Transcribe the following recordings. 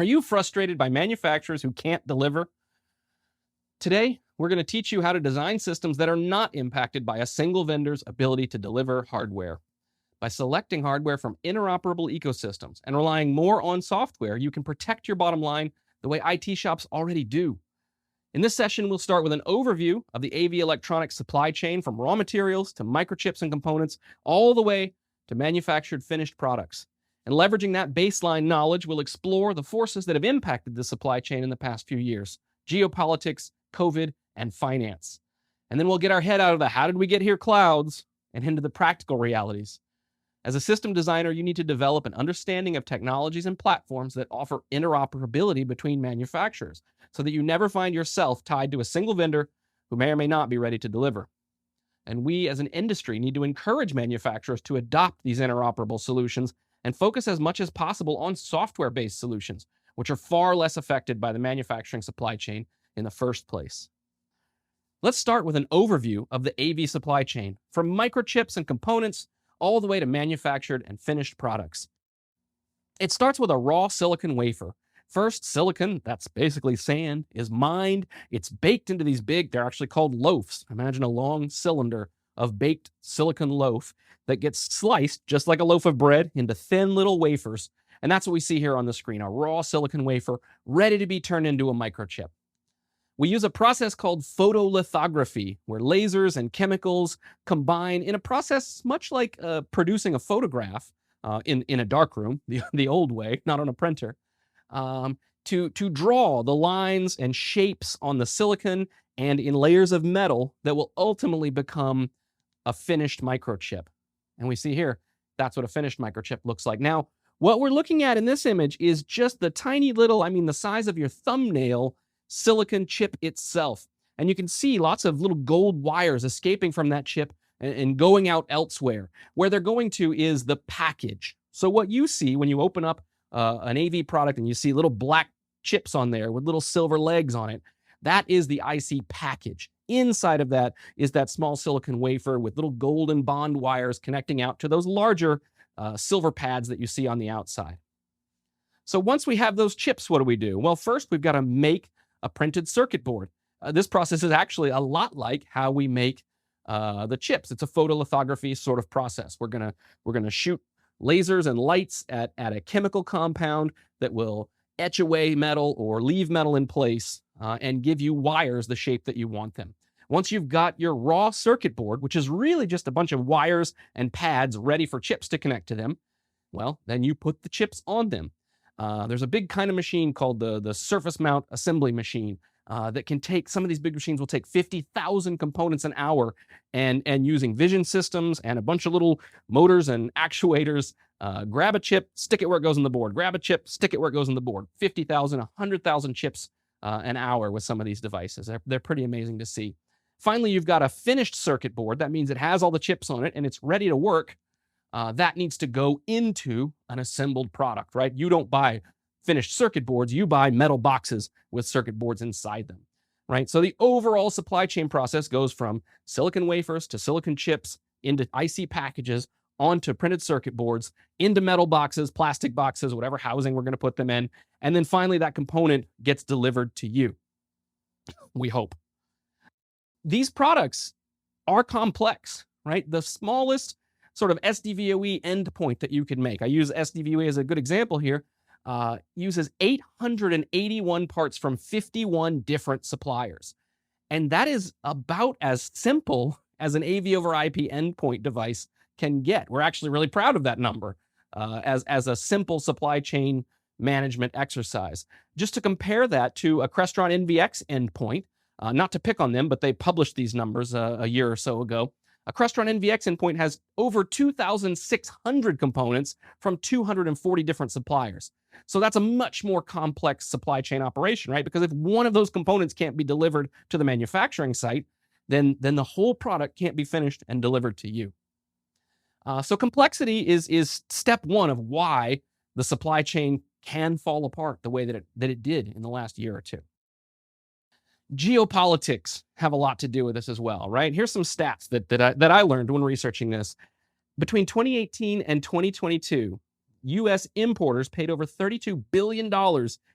Are you frustrated by manufacturers who can't deliver? Today, we're going to teach you how to design systems that are not impacted by a single vendor's ability to deliver hardware. By selecting hardware from interoperable ecosystems and relying more on software, you can protect your bottom line the way IT shops already do. In this session, we'll start with an overview of the AV electronics supply chain from raw materials to microchips and components, all the way to manufactured finished products. And leveraging that baseline knowledge, we'll explore the forces that have impacted the supply chain in the past few years: geopolitics, COVID, and finance. And then we'll get our head out of the how did we get here clouds and into the practical realities. As a system designer, you need to develop an understanding of technologies and platforms that offer interoperability between manufacturers so that you never find yourself tied to a single vendor who may or may not be ready to deliver. And we as an industry need to encourage manufacturers to adopt these interoperable solutions and focus as much as possible on software-based solutions, which are far less affected by the manufacturing supply chain in the first place. Let's start with an overview of the AV supply chain, from microchips and components all the way to manufactured and finished products. It starts with a raw silicon wafer. First, silicon, that's basically sand, is mined. It's baked into these they're actually called loaves. Imagine a long cylinder of baked silicon loaf that gets sliced, just like a loaf of bread, into thin little wafers. And that's what we see here on the screen, a raw silicon wafer ready to be turned into a microchip. We use a process called photolithography, where lasers and chemicals combine in a process much like producing a photograph in a darkroom, the old way, not on a printer, to draw the lines and shapes on the silicon and in layers of metal that will ultimately become a finished microchip. And we see here, that's what a finished microchip looks like. Now, what we're looking at in this image is just the tiny little, the size of your thumbnail silicon chip itself. And you can see lots of little gold wires escaping from that chip and going out elsewhere. Where they're going to is the package. So what you see when you open up an AV product and you see little black chips on there with little silver legs on it, that is the IC package. Inside of that is that small silicon wafer with little golden bond wires connecting out to those larger silver pads that you see on the outside. So once we have those chips, what do we do? Well, first we've got to make a printed circuit board. This process is actually a lot like how we make the chips. It's a photolithography sort of process. We're gonna shoot lasers and lights at a chemical compound that will etch away metal or leave metal in place and give you wires the shape that you want them. Once you've got your raw circuit board, which is really just a bunch of wires and pads ready for chips to connect to them, well, then you put the chips on them. There's a big kind of machine called the surface mount assembly machine that can take, some of these big machines will take 50,000 components an hour and using vision systems and a bunch of little motors and actuators, grab a chip, stick it where it goes on the board, grab a chip, stick it where it goes on the board. 50,000, 100,000 chips an hour with some of these devices. They're pretty amazing to see. Finally, you've got a finished circuit board. That means it has all the chips on it and it's ready to work. That needs to go into an assembled product, right? You don't buy finished circuit boards, you buy metal boxes with circuit boards inside them, right? So the overall supply chain process goes from silicon wafers to silicon chips into IC packages, onto printed circuit boards, into metal boxes, plastic boxes, whatever housing we're going to put them in. And then finally, that component gets delivered to you, we hope. These products are complex, right? The smallest sort of SDVoE endpoint that you can make, I use SDVoE as a good example here, uses 881 parts from 51 different suppliers. And that is about as simple as an AV over IP endpoint device can get. We're actually really proud of that number as a simple supply chain management exercise. Just to compare that to a Crestron NVX endpoint, not to pick on them, but they published these numbers a year or so ago. A Crestron NVX endpoint has over 2,600 components from 240 different suppliers. So that's a much more complex supply chain operation, right? Because if one of those components can't be delivered to the manufacturing site, then the whole product can't be finished and delivered to you. So complexity is step one of why the supply chain can fall apart the way that it did in the last year or two. Geopolitics have a lot to do with this as well, right? Here's some stats that I learned when researching this. Between 2018 and 2022, U.S. importers paid over $32 billion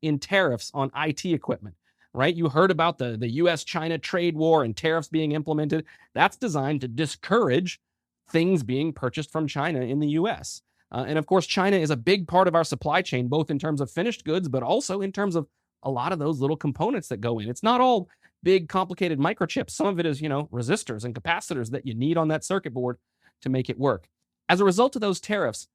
in tariffs on IT equipment, right? You heard about the U.S.-China trade war and tariffs being implemented. That's designed to discourage things being purchased from China in the U.S. And of course, China is a big part of our supply chain, both in terms of finished goods, but also in terms of a lot of those little components that go in. It's not all big, complicated microchips. Some of it is, resistors and capacitors that you need on that circuit board to make it work. As a result of those tariffs,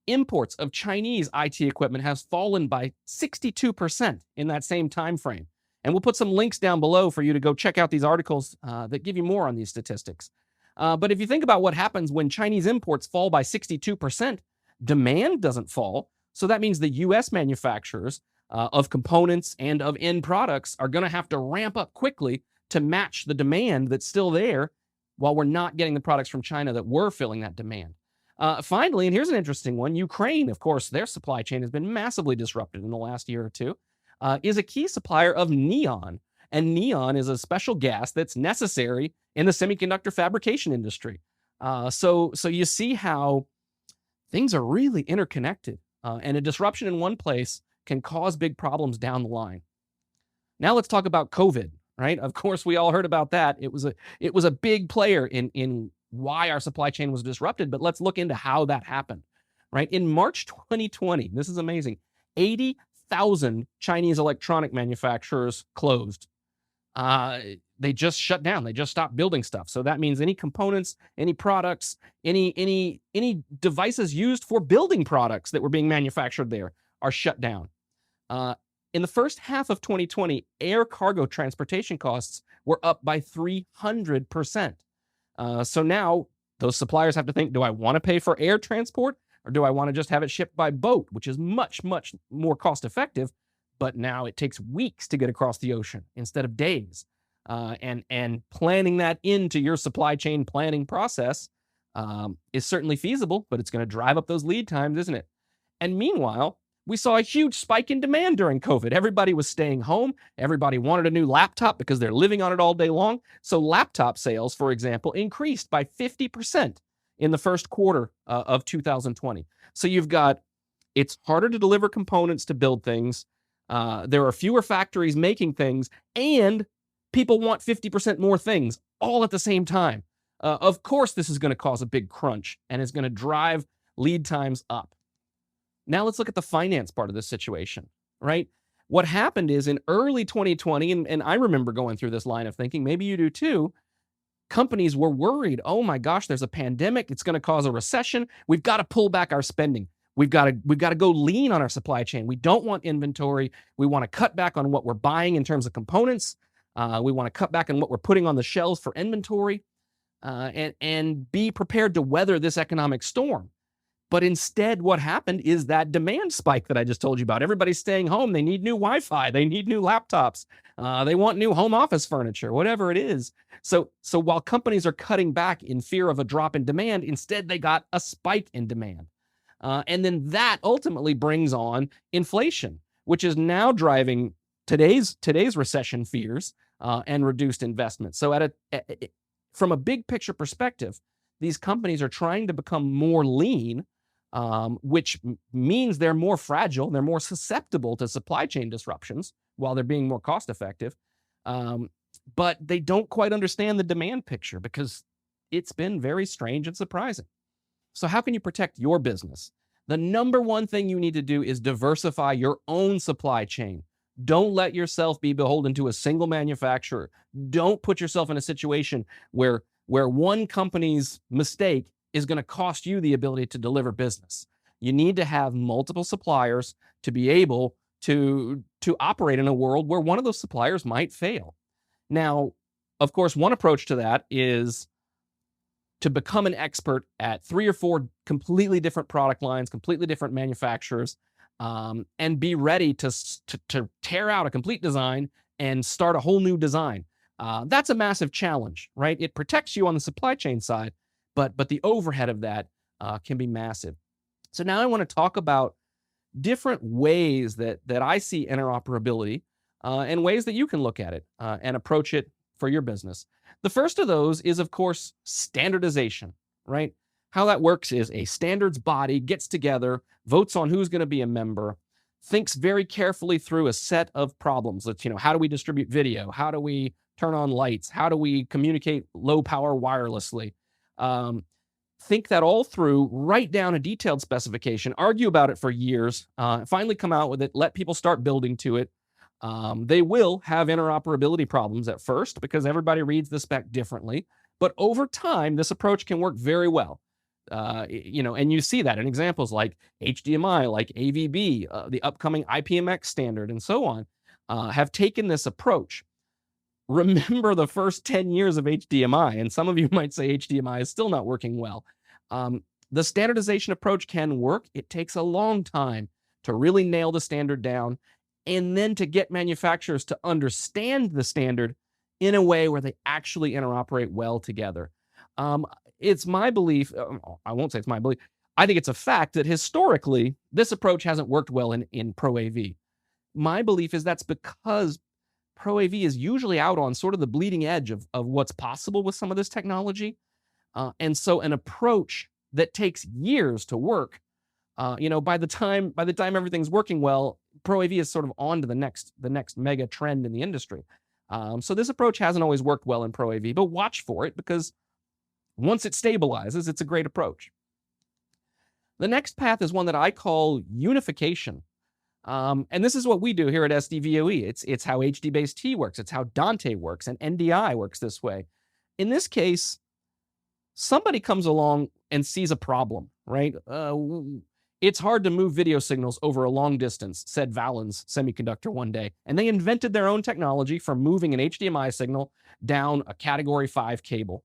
imports of Chinese IT equipment has fallen by 62% in that same time frame. And we'll put some links down below for you to go check out these articles that give you more on these statistics. But if you think about what happens when Chinese imports fall by 62%, demand doesn't fall. So that means the U.S. manufacturers of components and of end products are going to have to ramp up quickly to match the demand that's still there while we're not getting the products from China that were filling that demand. Finally, and here's an interesting one, Ukraine, of course, their supply chain has been massively disrupted in the last year or two, is a key supplier of neon. And neon is a special gas that's necessary in the semiconductor fabrication industry. So you see how things are really interconnected, and a disruption in one place can cause big problems down the line. Now let's talk about COVID, right? Of course, we all heard about that. It was a big player in why our supply chain was disrupted, but let's look into how that happened, right? In March 2020, this is amazing, 80,000 Chinese electronic manufacturers closed. They just shut down. They just stopped building stuff. So that means any components, any products, any devices used for building products that were being manufactured there are shut down. In the first half of 2020, air cargo transportation costs were up by 300%. So now those suppliers have to think, do I want to pay for air transport or do I want to just have it shipped by boat, which is much, much more cost effective, but now it takes weeks to get across the ocean instead of days. And planning that into your supply chain planning process is certainly feasible, but it's going to drive up those lead times, isn't it? And meanwhile, we saw a huge spike in demand during COVID. Everybody was staying home. Everybody wanted a new laptop because they're living on it all day long. So laptop sales, for example, increased by 50% in the first quarter of 2020. So you've got, it's harder to deliver components to build things. There are fewer factories making things, and people want 50% more things all at the same time. Of course, this is going to cause a big crunch and is going to drive lead times up. Now let's look at the finance part of this situation, right? What happened is in early 2020, and I remember going through this line of thinking, maybe you do too, companies were worried, oh my gosh, there's a pandemic, it's going to cause a recession, we've got to pull back our spending. We've got to go lean on our supply chain. We don't want inventory. We want to cut back on what we're buying in terms of components. We want to cut back on what we're putting on the shelves for inventory, and be prepared to weather this economic storm. But instead, what happened is that demand spike that I just told you about. Everybody's staying home. They need new Wi-Fi. They need new laptops. They want new home office furniture, whatever it is. So while companies are cutting back in fear of a drop in demand, instead they got a spike in demand. And then that ultimately brings on inflation, which is now driving today's recession fears and reduced investment. So from a big picture perspective, these companies are trying to become more lean, which means they're more fragile, they're more susceptible to supply chain disruptions while they're being more cost effective. But they don't quite understand the demand picture because it's been very strange and surprising. So how can you protect your business? The number one thing you need to do is diversify your own supply chain. Don't let yourself be beholden to a single manufacturer. Don't put yourself in a situation where one company's mistake is going to cost you the ability to deliver business. You need to have multiple suppliers to be able to operate in a world where one of those suppliers might fail. Now, of course, one approach to that is to become an expert at 3 or 4 completely different product lines, completely different manufacturers, and be ready to tear out a complete design and start a whole new design. That's a massive challenge, right? It protects you on the supply chain side, but the overhead of that can be massive. So now I want to talk about different ways that I see interoperability and ways that you can look at it and approach it for your business. The first of those is, of course, standardization, right? How that works is a standards body gets together, votes on who's going to be a member, thinks very carefully through a set of problems. Let's, how do we distribute video? How do we turn on lights? How do we communicate low power wirelessly? Think that all through, write down a detailed specification, argue about it for years, finally come out with it, let people start building to it. They will have interoperability problems at first because everybody reads the spec differently, but over time, this approach can work very well. And you see that in examples like HDMI, like AVB, the upcoming IPMX standard, and so on, have taken this approach. Remember the first 10 years of HDMI, and some of you might say HDMI is still not working well. The standardization approach can work. It takes a long time to really nail the standard down, and then to get manufacturers to understand the standard in a way where they actually interoperate well together. It's my belief, I won't say it's my belief, I think it's a fact that historically, this approach hasn't worked well in Pro AV. My belief is that's because Pro AV is usually out on sort of the bleeding edge of what's possible with some of this technology. And so an approach that takes years to work, by the time everything's working well, Pro AV is sort of on to the next mega trend in the industry. So this approach hasn't always worked well in Pro AV, but watch for it because once it stabilizes, it's a great approach. The next path is one that I call unification. And this is what we do here at SDVoE. It's how HD-based T works. It's how Dante works, and NDI works this way. In this case, somebody comes along and sees a problem, right? It's hard to move video signals over a long distance, said Valens Semiconductor one day. And they invented their own technology for moving an HDMI signal down a Category 5 cable.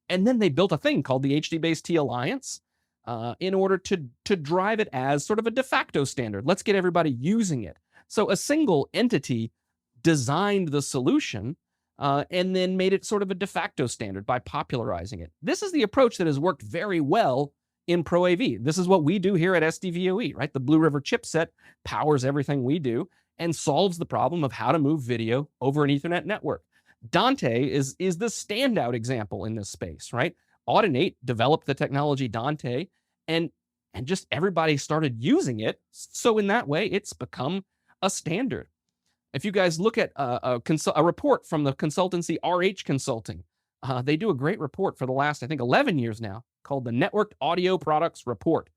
And then they built a thing called the HD-based T Alliance in order to drive it as sort of a de facto standard. Let's get everybody using it. So a single entity designed the solution and then made it sort of a de facto standard by popularizing it. This is the approach that has worked very well in Pro AV. This is what we do here at SDVoE, right? The Blue River chipset powers everything we do and solves the problem of how to move video over an Ethernet network. Dante is the standout example in this space, right? Audinate developed the technology Dante, and just everybody started using it. So in that way, it's become a standard. If you guys look at a report from the consultancy RH Consulting, they do a great report for the last, I think, 11 years now called the Networked Audio Products Report.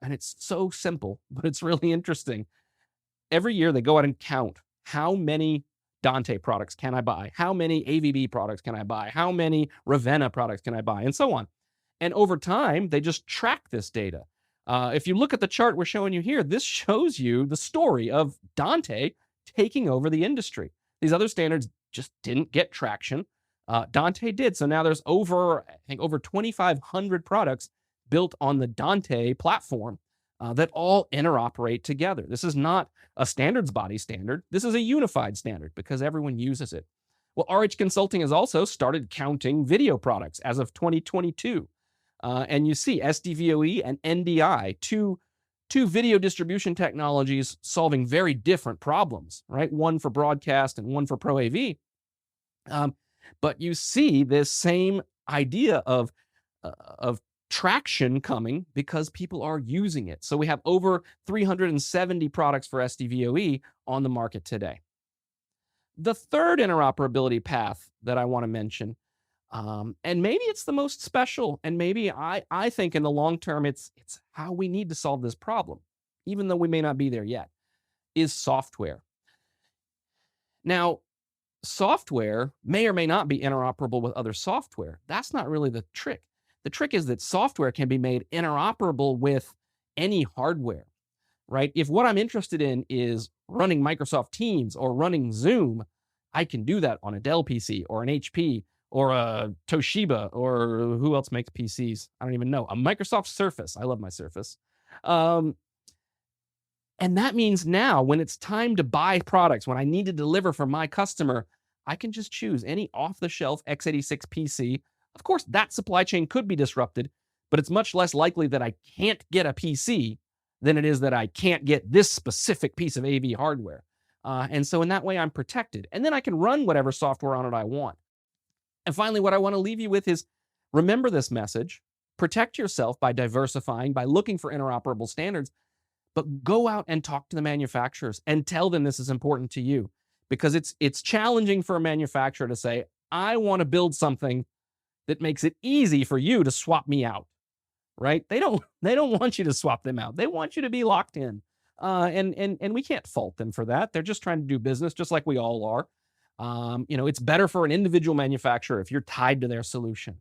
And it's so simple, but it's really interesting. Every year they go out and count how many Dante products can I buy? How many AVB products can I buy? How many Ravenna products can I buy? And so on. And over time, they just track this data. If you look at the chart we're showing you here, this shows you the story of Dante taking over the industry. These other standards just didn't get traction. Dante did. So now there's over 2,500 products built on the Dante platform that all interoperate together. This is not a standards body standard. This is a unified standard because everyone uses it. Well, RH Consulting has also started counting video products as of 2022. And you see SDVoE and NDI, two video distribution technologies solving very different problems, right? One for broadcast and one for Pro AV. But you see this same idea of traction coming because people are using it. So we have over 370 products for SDVoE on the market today. The third interoperability path that I want to mention, and maybe it's the most special, and maybe I think in the long term it's how we need to solve this problem, even though we may not be there yet, is software. Now, software may or may not be interoperable with other software. That's not really the trick. The trick is that software can be made interoperable with any hardware, right? If what I'm interested in is running Microsoft Teams or running Zoom, I can do that on a Dell PC or an HP or a Toshiba, or who else makes PCs? I don't even know. A Microsoft Surface. I love my Surface. And that means now when it's time to buy products, when I need to deliver for my customer, I can just choose any off-the-shelf x86 PC. Of course, that supply chain could be disrupted, but it's much less likely that I can't get a PC than it is that I can't get this specific piece of AV hardware. And so in that way, I'm protected. And then I can run whatever software on it I want. And finally, what I want to leave you with is remember this message. protect yourself by diversifying, by looking for interoperable standards, but go out and talk to the manufacturers and tell them this is important to you, because it's challenging for a manufacturer to say, I want to build something that makes it easy for you to swap me out, right? They don't want you to swap them out. They want you to be locked in. And we can't fault them for that. They're just trying to do business just like we all are. It's better for an individual manufacturer if you're tied to their solution.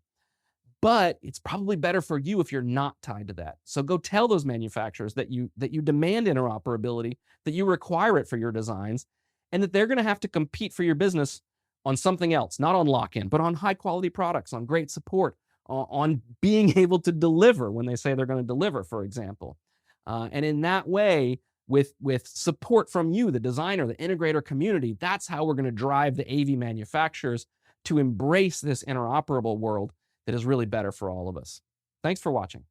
But it's probably better for you if you're not tied to that. So go tell those manufacturers that you demand interoperability, that you require it for your designs, and that they're going to have to compete for your business on something else, not on lock-in, but on high-quality products, on great support, on being able to deliver when they say they're going to deliver, for example. And in that way, with support from you, the designer, the integrator community, that's how we're going to drive the AV manufacturers to embrace this interoperable world that is really better for all of us. Thanks for watching.